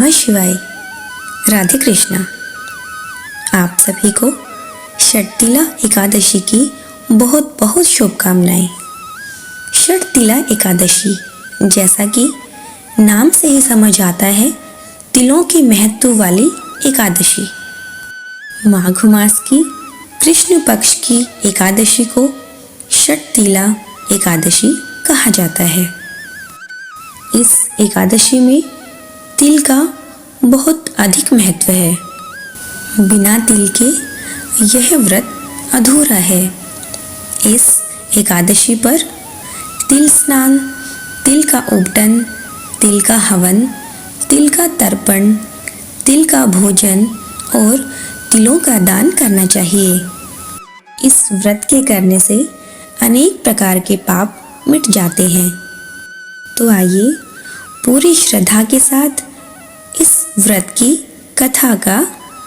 नमः शिवाय। राधे कृष्णा। आप सभी को षटतिला एकादशी की बहुत बहुत शुभकामनाएं। षटतिला एकादशी, जैसा कि नाम से ही समझ आता है, तिलों की महत्व वाली एकादशी। माघ मास की कृष्ण पक्ष की एकादशी को षटतिला एकादशी कहा जाता है। इस एकादशी में तिल का बहुत अधिक महत्व है। बिना तिल के यह व्रत अधूरा है। इस एकादशी पर तिल स्नान, तिल का उबटन, तिल का हवन, तिल का तर्पण, तिल का भोजन और तिलों का दान करना चाहिए। इस व्रत के करने से अनेक प्रकार के पाप मिट जाते हैं। तो आइए पूरी श्रद्धा के साथ इस व्रत की कथा का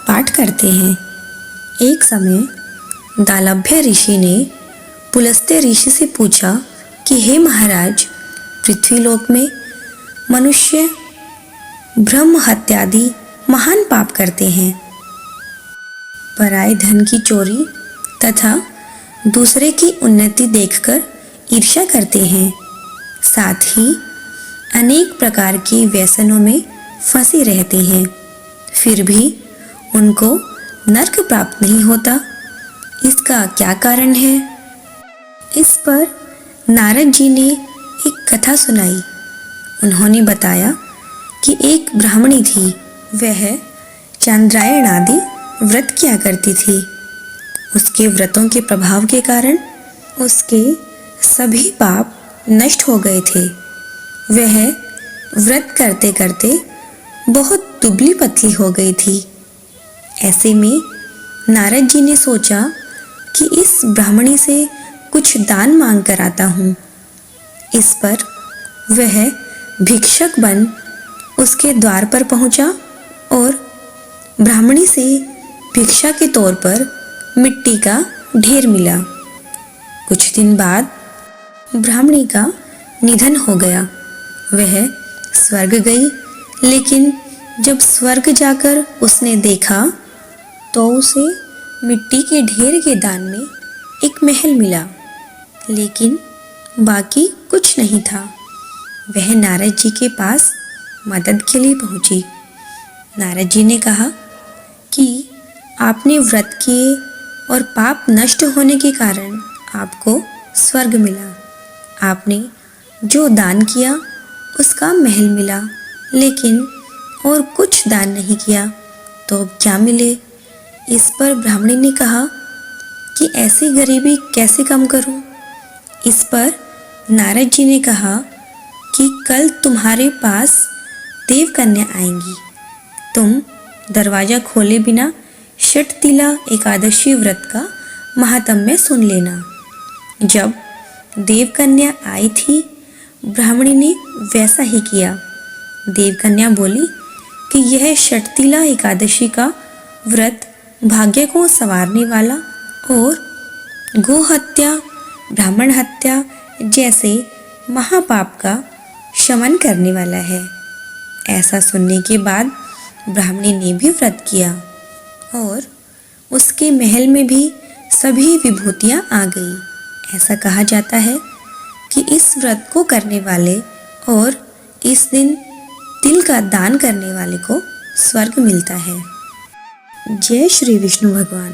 पाठ करते हैं। एक समय दालभ्य ऋषि ने पुलस्त्य ऋषि से पूछा कि हे महाराज, पृथ्वीलोक में मनुष्य ब्रह्म हत्यादि महान पाप करते हैं। पराये धन की चोरी तथा दूसरे की उन्नति देखकर ईर्ष्या करते हैं। साथ ही अनेक प्रकार के व्यसनों में फंसे रहते हैं, फिर भी उनको नरक प्राप्त नहीं होता। इसका क्या कारण है? इस पर नारद जी ने एक कथा सुनाई। उन्होंने बताया कि एक ब्राह्मणी थी। वह चांद्रायण आदि व्रत किया करती थी। उसके व्रतों के प्रभाव के कारण उसके सभी पाप नष्ट हो गए थे। वह व्रत करते करते बहुत दुबली पतली हो गई थी। ऐसे में नारद जी ने सोचा कि इस ब्राह्मणी से कुछ दान मांग कर आता हूँ। इस पर वह भिक्षक बन उसके द्वार पर पहुँचा और ब्राह्मणी से भिक्षा के तौर पर मिट्टी का ढेर मिला। कुछ दिन बाद ब्राह्मणी का निधन हो गया। वह स्वर्ग गई, लेकिन जब स्वर्ग जाकर उसने देखा तो उसे मिट्टी के ढेर के दान में एक महल मिला, लेकिन बाकी कुछ नहीं था। वह नारद जी के पास मदद के लिए पहुंची। नारद जी ने कहा कि आपने व्रत किए और पाप नष्ट होने के कारण आपको स्वर्ग मिला। आपने जो दान किया उसका महल मिला, लेकिन और कुछ दान नहीं किया, तो अब क्या मिले? इस पर ब्राह्मणी ने कहा कि ऐसी गरीबी कैसे कम करूं? इस पर नारद जी ने कहा कि कल तुम्हारे पास देव कन्या आएंगी। तुम दरवाज़ा खोले बिना षटतिला एकादशी व्रत का महात्म्य सुन लेना। जब देव कन्या आई थी, ब्राह्मणी ने वैसा ही किया। देवकन्या बोली कि यह षटतिला एकादशी का व्रत भाग्य को संवारने वाला और गो हत्या, ब्राह्मण हत्या जैसे महापाप का शमन करने वाला है। ऐसा सुनने के बाद ब्राह्मणी ने भी व्रत किया और उसके महल में भी सभी विभूतियाँ आ गई। ऐसा कहा जाता है कि इस व्रत को करने वाले और इस दिन तिल का दान करने वाले को स्वर्ग मिलता है। जय श्री विष्णु भगवान।